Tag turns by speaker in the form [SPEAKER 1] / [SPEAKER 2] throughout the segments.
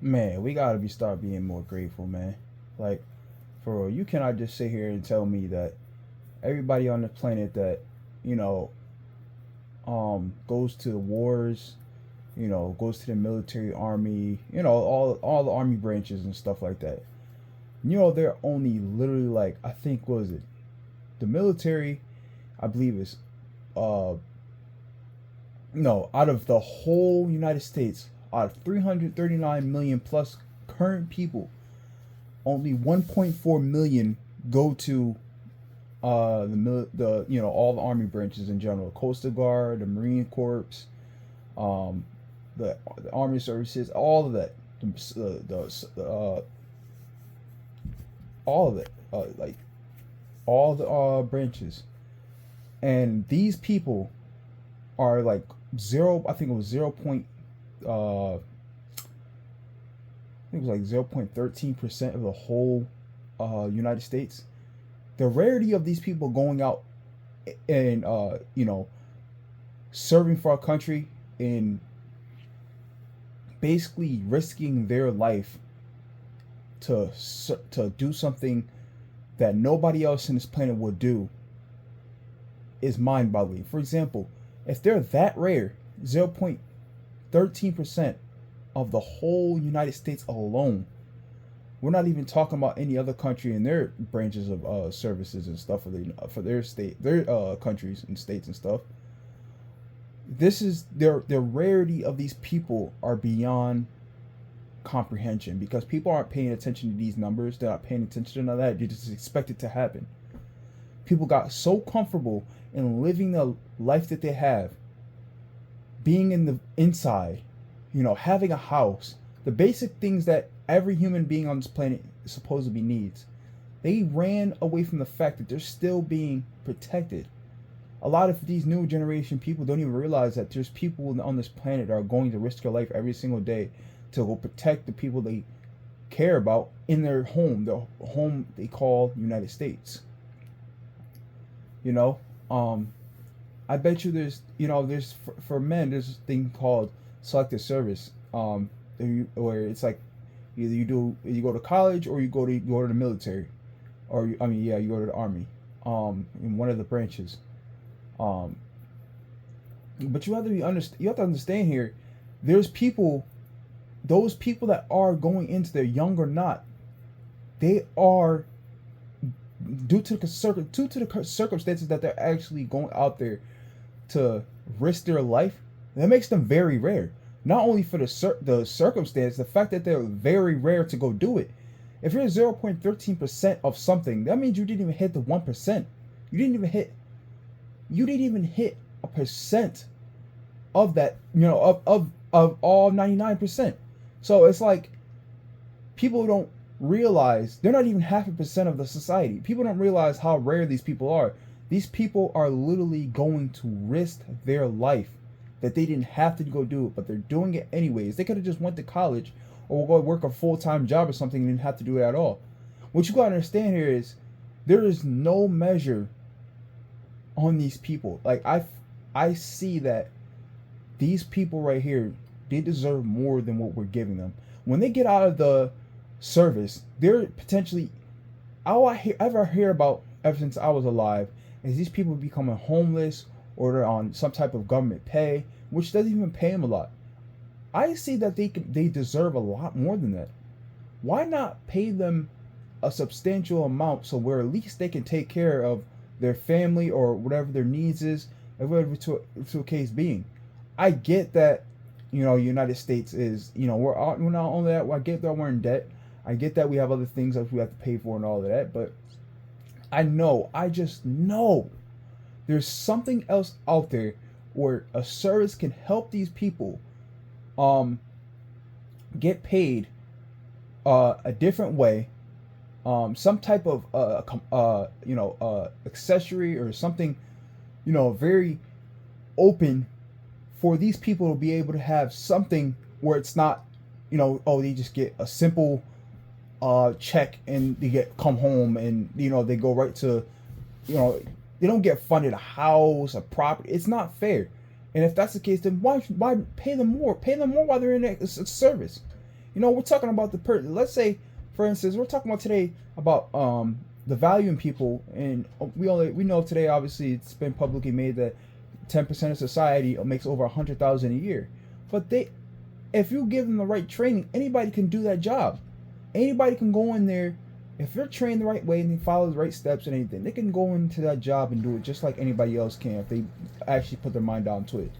[SPEAKER 1] Man, we gotta start being more grateful, man. Like, for real, you cannot just sit here and tell me that everybody on the planet that, you know, goes to the wars, goes to the military, army, all the army branches and stuff like that. They're only literally like, I think, what was it? The military, I believe is uh no, out of the whole United States, out of 339 million plus current people, only 1.4 million go to all the army branches in general, Coastal Guard, the Marine Corps, um, the Army Services, all of that, all of it, like all the branches, and these people are like zero. I think it was I think it was like 0.13% of the whole United States. The rarity of these people going out and serving for our country and basically risking their life to do something that nobody else in this planet would do is mind-boggling. For example, if they're that rare, 0.13% of the whole United States alone, we're not even talking about any other country and their branches of services and stuff for their state, their countries and states and stuff. This is their rarity of these people are beyond comprehension because people aren't paying attention to these numbers. They're not paying attention to none of that. You just expect it to happen. People got so comfortable in living the life that they have, being in the inside, having a house, the basic things that every human being on this planet supposedly needs. They ran away from the fact that they're still being protected. A lot of these new generation people don't even realize that there's people on this planet that are going to risk their life every single day to go protect the people they care about in their home, the home they call United States. You know, I bet you there's for men there's this thing called selective service, where it's like either you go to college or you go to the military, or I mean you go to the army, in one of the branches. Um, but you have to understand here. There's people, those people that are going into their young or not, they are due to the circumstances that they're actually going out there to risk their life. That makes them very rare. Not only for the circumstance, the fact that they're very rare to go do it. If you're 0.13% of something, that means you didn't even hit the 1%. You didn't even hit. You didn't even hit a percent of that. Of all 99%. So it's like people don't realize they're not even half a percent of the society. People don't realize how rare these people are. These people are literally going to risk their life that they didn't have to go do it, but they're doing it anyways. They could have just went to college or go work a full-time job or something and didn't have to do it at all. What you gotta understand here is there is no measure on these people. Like I see that these people right here, they deserve more than what we're giving them. When they get out of the service, they're potentially all I ever hear about ever since I was alive is these people becoming homeless or they're on some type of government pay, which doesn't even pay them a lot. I see that they deserve a lot more than that. Why not pay them a substantial amount so where at least they can take care of their family or whatever their needs is, or whatever to a case being. I get that, United States is, we're not only that. I get that we're in debt. I get that we have other things that we have to pay for and all of that. But I just know there's something else out there where a service can help these people get paid a different way, some type of accessory or something, very open for these people to be able to have something where it's not, they just get a simple check and they come home and they go right to, they don't get funded a house, a property. It's not fair. And if that's the case, then why pay them more? Pay them more while they're in a service. We're talking about let's say, for instance, we're talking about today about the value in people, and we know today, obviously, it's been publicly made that 10% of society makes over 100,000 a year. But if you give them the right training, anybody can do that job. Anybody can go in there. If they're trained the right way and they follow the right steps and anything, they can go into that job and do it just like anybody else can if they actually put their mind down to it.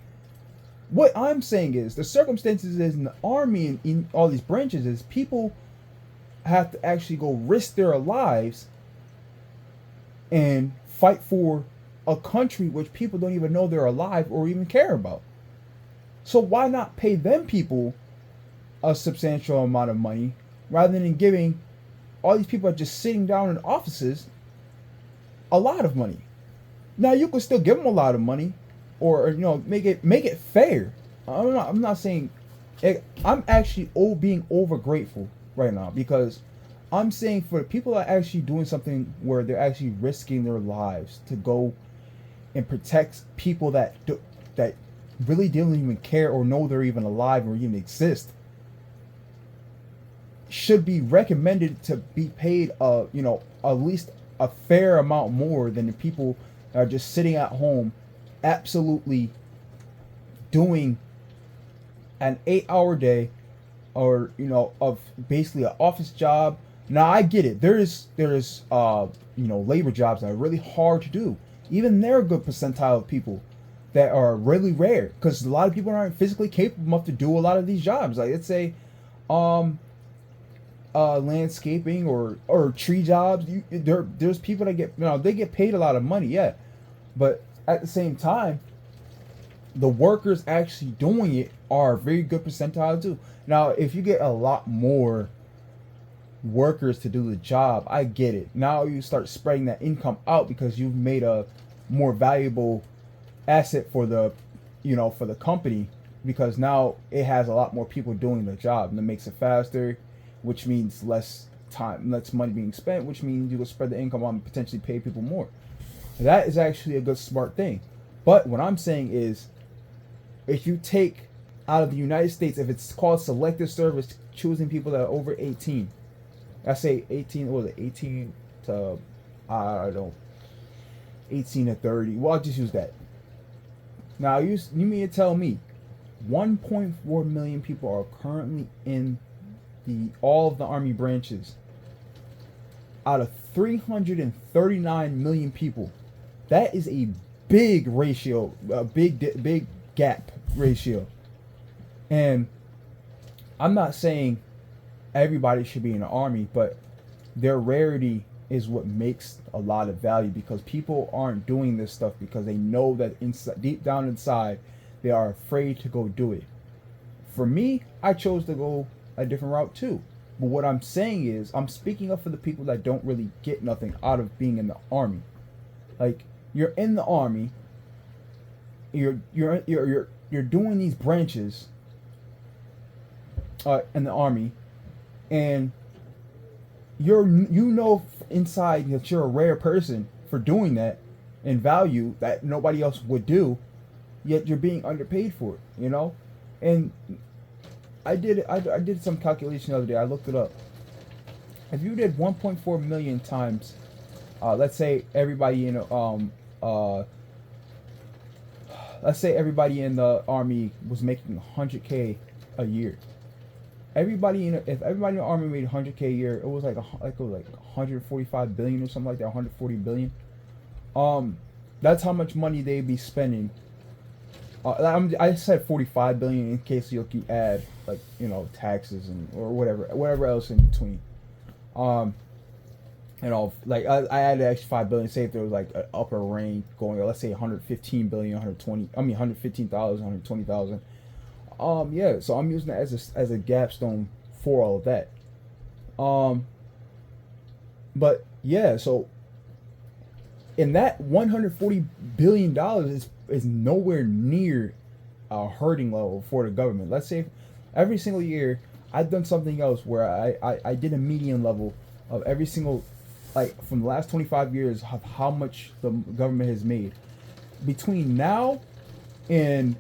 [SPEAKER 1] What I'm saying is the circumstances is in the army and in all these branches is people have to actually go risk their lives and fight for a country which people don't even know they're alive or even care about. So why not pay them people a substantial amount of money rather than giving all these people that are just sitting down in offices a lot of money? Now you could still give them a lot of money, or make it fair. I'm not saying I'm actually being over grateful right now, because I'm saying for the people that are actually doing something where they're actually risking their lives to go and protect people that really don't even care or know they're even alive or even exist, should be recommended to be paid at least a fair amount more than the people that are just sitting at home absolutely doing an 8-hour day, or of basically an office job. Now I get it, there's labor jobs that are really hard to do. Even they're a good percentile of people that are really rare, because a lot of people aren't physically capable enough to do a lot of these jobs. Like, let's say landscaping or tree jobs. There's people that get they get paid a lot of money, yeah, but at the same time, the workers actually doing it are a very good percentile too. Now, if you get a lot more workers to do the job, I get it. Now you start spreading that income out because you've made a more valuable asset for the for the company, because now it has a lot more people doing the job, and it makes it faster, which means less time, less money being spent, which means you will spread the income on and potentially pay people more. That is actually a good, smart thing. But what I'm saying is, if you take out of the United States, if it's called selective service, choosing people that are over 18, I say 18, what was it, 18 to, I don't know, 18 to 30. Well, I'll just use that. Now, you mean to tell me 1.4 million people are currently in all of the Army branches out of 339 million people? That is a big ratio, a big gap ratio. And I'm not saying everybody should be in the Army, but their rarity is what makes a lot of value, because people aren't doing this stuff because they know that deep down inside they are afraid to go do it. For me, I chose to go a different route too. But what I'm saying is, I'm speaking up for the people that don't really get nothing out of being in the Army. Like, you're in the Army, you're doing these branches in the Army, and inside that you're a rare person for doing that, in value that nobody else would do, yet you're being underpaid for it, And I did some calculation the other day. I looked it up. If you did 1.4 million times, let's say everybody in let's say everybody in the Army was making 100K a year. If everybody in the Army made 100K a year, it was like 145 billion or something like that, 140 billion. That's how much money they'd be spending. I said 45 billion in case you add taxes or whatever else in between. Like I added extra 5 billion. Say if there was like an upper range going, let's say 115 billion, 115,000, 120,000. Yeah. So I'm using that as a gapstone for all of that. But yeah. So in that 140 billion dollars is nowhere near a hurting level for the government. Let's say every single year I've done something else where I did a median level of every single, like from the last 25 years, of how much the government has made. Between now and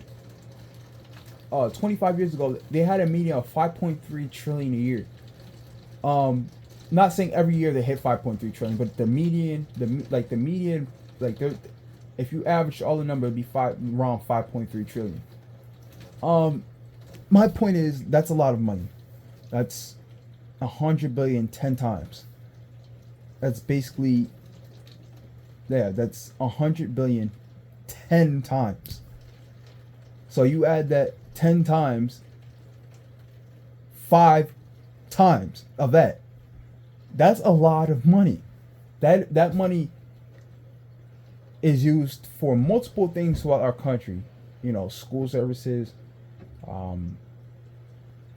[SPEAKER 1] 25 years ago, they had a median of 5.3 trillion a year. Not saying every year they hit 5.3 trillion, but the median, the median, like if you average all the number, it'd be around 5.3 trillion. My point is that's a lot of money. That's 100 billion 10 times. That's basically, yeah, that's 100 billion 10 times. So you add that 10 times, 5 times of that. That's a lot of money. That money is used for multiple things throughout our country. You know, school services,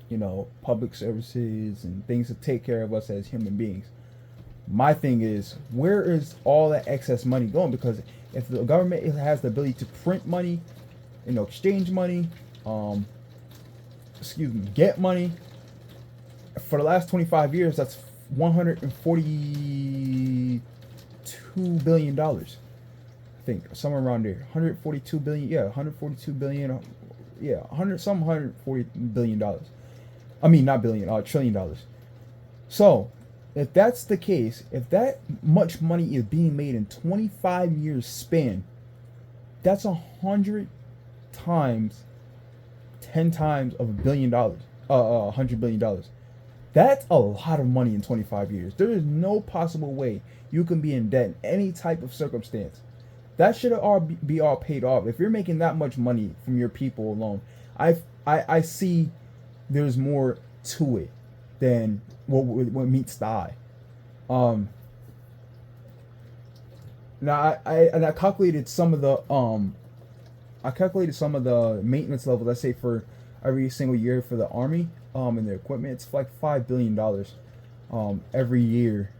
[SPEAKER 1] you know, public services and things to take care of us as human beings. My thing is, where is all that excess money going? Because if the government has the ability to print money, you know, exchange money, get money, for the last 25 years, that's $142 billion. I think somewhere around there, 142 billion. Yeah, 142 billion. Yeah, 140 billion dollars. I mean, not billion, $1 trillion. So, if that's the case, if that much money is being made in 25 years span, that's 100 times, 10 times of $1 billion, $100 billion. That's a lot of money in 25 years. There is no possible way you can be in debt in any type of circumstance. That should all be all paid off. If you're making that much money from your people alone, I see there's more to it than what meets the eye. Now I calculated some of the maintenance level. Let's say for every single year for the army and their equipment, it's like $5 billion every year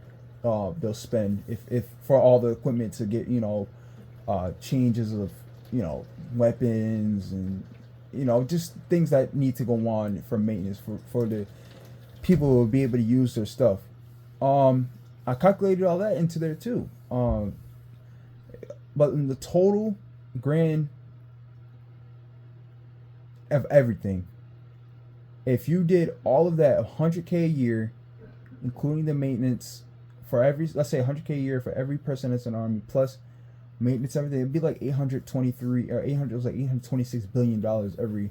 [SPEAKER 1] they'll spend if for all the equipment to get, you know, changes of, you know, weapons and, you know, just things that need to go on for maintenance for the people who will be able to use their stuff. I calculated all that into there too. But in the total grand of everything, if you did all of that, 100K a year, including the maintenance for every, let's say 100K a year for every person that's in the army plus maintenance, everything, it'd be like 823 or 800. It was like $826 billion every,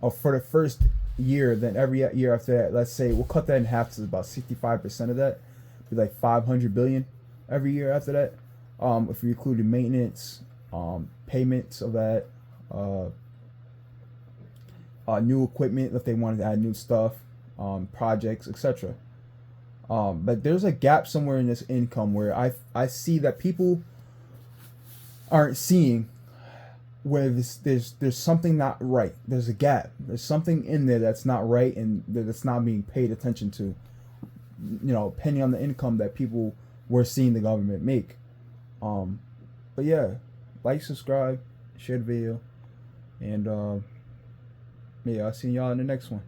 [SPEAKER 1] for the first year. Then every year after that, let's say we'll cut that in half to about 65% of that, be like 500 billion every year after that. If you included maintenance, payments of that, new equipment if they wanted to add new stuff, projects, etc. But there's a gap somewhere in this income where I see that people aren't seeing, where there's something not right. There's a gap. There's something in there that's not right and that's not being paid attention to. You know, depending on the income that people were seeing the government make. But yeah, like, subscribe, share the video, and yeah, I'll see y'all in the next one.